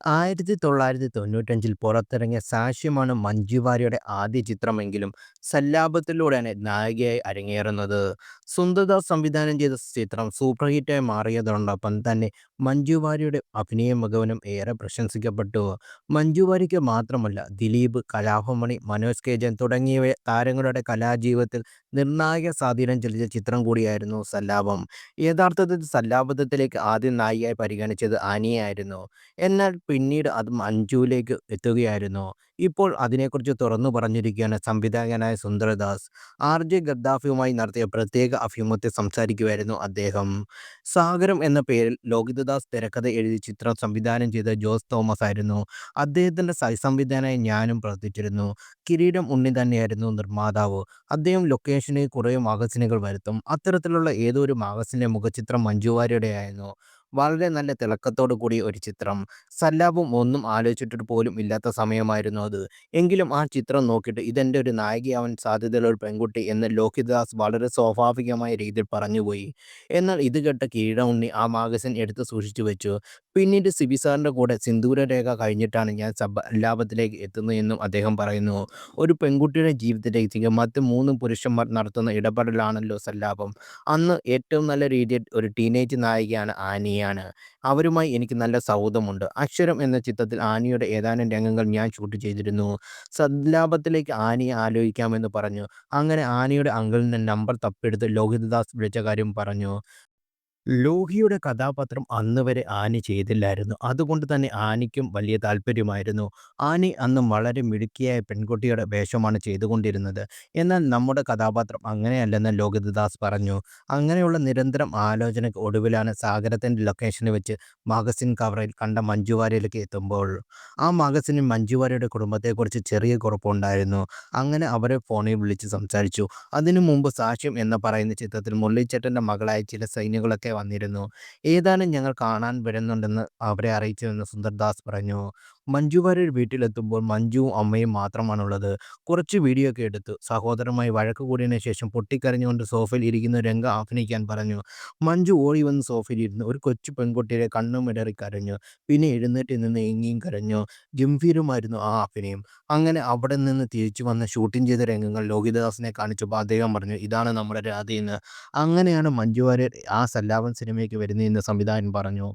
1995-ൽ പുറത്തിറങ്ങിയ സാക്ഷ്യമാണ് മഞ്ജു വാര്യരുടെ ആദ്യ ചിത്രമെങ്കിലും സല്ലാപത്തിലൂടെയാണ് നായികയായി അരങ്ങേറുന്നത്. സുന്ദർദാസ് സംവിധാനം ചെയ്ത ചിത്രം സൂപ്പർ ഹിറ്റായി മാറിയതോടൊപ്പം തന്നെ മഞ്ജു വാര്യരുടെ അഭിനയ മികവിനും ഏറെ പ്രശംസിക്കപ്പെട്ടു. മഞ്ജു വാര്യയ്ക്ക് മാത്രമല്ല, ദിലീപ്, കലാഭവൻ മണി, മനോജ് കെ ജയൻ തുടങ്ങിയ താരങ്ങളുടെ കലാജീവിതത്തിൽ നിർണായക സ്വാധീനം ചെലുത്തിയ ചിത്രം കൂടിയായിരുന്നു സല്ലാപം. യഥാർത്ഥത്തിൽ സല്ലാപത്തിലേക്ക് ആദ്യം നായികയായി പരിഗണിച്ചത് ആനിയെയായിരുന്നു. എന്നാൽ പിന്നീട് അത് മഞ്ജുവിലേക്ക് എത്തുകയായിരുന്നു. ഇപ്പോൾ അതിനെക്കുറിച്ച് തുറന്നു പറഞ്ഞിരിക്കുകയാണ് സംവിധായകനായ സുന്ദർദാസ്. ആർജെ ഗദ്ദാഫിയുമായി നടത്തിയ പ്രത്യേക അഭിമുഖത്തിൽ സംസാരിക്കുകയായിരുന്നു അദ്ദേഹം. സാഗരം എന്ന പേരിൽ ലോഹിതദാസ് തിരക്കഥ എഴുതി ചിത്രം സംവിധാനം ചെയ്ത ജോസ് തോമസ് ആയിരുന്നു. അദ്ദേഹത്തിൻ്റെ സഹസംവിധായകനായി ഞാനും പ്രവർത്തിച്ചിരുന്നു. കിരീടം ഉണ്ണി തന്നെയായിരുന്നു നിർമ്മാതാവ്. അദ്ദേഹം ലൊക്കേഷനിൽ കുറേ മാഗസിനുകൾ വരുത്തും. അത്തരത്തിലുള്ള ഏതോ ഒരു മാഗസിൻ്റെ മുഖചിത്രം മഞ്ജു വാര്യരുടെയായിരുന്നു. വളരെ നല്ല തിളക്കത്തോടു കൂടിയ ഒരു ചിത്രം. സല്ലാപം ഒന്നും ആലോചിച്ചിട്ട് പോലും ഇല്ലാത്ത സമയമായിരുന്നു അത്. എങ്കിലും ആ ചിത്രം നോക്കിയിട്ട് ഇതെൻ്റെ ഒരു നായികയാവാൻ സാധ്യതയുള്ള ഒരു പെൺകുട്ടി എന്ന് ലോഹിതദാസ് വളരെ സ്വാഭാവികമായ രീതിയിൽ പറഞ്ഞുപോയി. എന്നാൽ ഇത് കേട്ട കിരീടം ഉണ്ണി ആ മാഗസിൻ എടുത്ത് സൂക്ഷിച്ചു വെച്ചു. പിന്നീട് സിബി സാറിൻ്റെ കൂടെ സിന്ദൂരരേഖ കഴിഞ്ഞിട്ടാണ് ഞാൻ സല്ലാപത്തിലേക്ക് എത്തുന്നത് എന്നും അദ്ദേഹം പറയുന്നു. ഒരു പെൺകുട്ടിയുടെ ജീവിതത്തിലേക്ക് മറ്റ് 3 പുരുഷന്മാർ നടത്തുന്ന ഇടപെടലാണല്ലോ സല്ലാപം. അന്ന് ഏറ്റവും നല്ല രീതിയിൽ ഒരു ടീനേജ് നായികയാണ് ആനിയാണ്. അവരുമായി എനിക്ക് നല്ല സൗഹൃദമുണ്ട്. അക്ഷരം എന്ന ചിത്രത്തിൽ ആനിയുടെ ഏതാനും രംഗങ്ങൾ ഞാൻ ഷൂട്ട് ചെയ്തിരുന്നു. സല്ലാപത്തിലേക്ക് ആനിയെ ആലോചിക്കാമെന്ന് പറഞ്ഞു. അങ്ങനെ ആനിയുടെ അങ്കിളിൽ നിന്ന് നമ്പർ തപ്പിയെടുത്ത് ലോഹിതദാസ് വിളിച്ച കാര്യം പറഞ്ഞു. ലോഹിയുടെ കഥാപാത്രം അന്ന് വരെ ആനി ചെയ്തില്ലായിരുന്നു. അതുകൊണ്ട് തന്നെ ആനിക്കും വലിയ താല്പര്യമായിരുന്നു. ആനി അന്ന് വളരെ മിടുക്കിയായ പെൺകുട്ടിയുടെ വേഷമാണ് ചെയ്തുകൊണ്ടിരുന്നത്. എന്നാൽ നമ്മുടെ കഥാപാത്രം അങ്ങനെയല്ലെന്ന് ലോഹിതദാസ് പറഞ്ഞു. അങ്ങനെയുള്ള നിരന്തരം ആലോചനയ്ക്ക് ഒടുവിലാണ് സാഗരത്തിൻ്റെ ലൊക്കേഷനിൽ വെച്ച് മാഗസിൻ കവറിൽ കണ്ട മഞ്ജു വാര്യരിലേക്ക് എത്തുമ്പോൾ. ആ മാഗസിനിൽ മഞ്ജു വാര്യരുടെ കുടുംബത്തെക്കുറിച്ച് ചെറിയ കുറിപ്പുണ്ടായിരുന്നു. അങ്ങനെ അവരെ ഫോണിൽ വിളിച്ച് സംസാരിച്ചു. അതിനു മുമ്പ് സാക്ഷ്യം എന്ന് പറയുന്ന ചിത്രത്തിൽ മുരളിച്ചേട്ടൻ്റെ മകളായ ചില സീനുകളൊക്കെ വന്നിരുന്നു. ഏതാനും ഞങ്ങൾ കാണാൻ വരുന്നുണ്ടെന്ന് അവരെ അറിയിച്ചുവെന്ന് സുന്ദർദാസ് പറഞ്ഞു. മഞ്ജു വാര്യർ വീട്ടിലെത്തുമ്പോൾ മഞ്ജുവും അമ്മയും മാത്രമാണുള്ളത്. കുറച്ച് വീഡിയോ ഒക്കെ എടുത്തു. സഹോദരനുമായി വഴക്ക് കൂടിയതിനു ശേഷം പൊട്ടിക്കരഞ്ഞുകൊണ്ട് സോഫയിൽ ഇരിക്കുന്ന രംഗം അഭിനയിക്കാൻ പറഞ്ഞു. മഞ്ജു ഓടി വന്ന് സോഫയിൽ ഇരുന്ന് ഒരു കൊച്ചു പെൺകുട്ടിയെ കണ്ണുമിടറി കരഞ്ഞു. പിന്നെ എഴുന്നേറ്റ് നിന്ന് ഏങ്ങിയും കരഞ്ഞു. ഗംഭീരമായിരുന്നു ആ അഭിനയം. അങ്ങനെ അവിടെ നിന്ന് തിരിച്ചു വന്ന് ഷൂട്ടിംഗ് ചെയ്ത രംഗങ്ങൾ ലോഹിതദാസിനെ കാണിച്ചപ്പോൾ അദ്ദേഹം പറഞ്ഞു, ഇതാണ് നമ്മുടെ രാധയെന്ന്. അങ്ങനെയാണ് മഞ്ജു വാര്യർ ആ സല്ലാപം സിനിമയ്ക്ക് വരുന്നതെന്ന് സംവിധായകൻ പറഞ്ഞു.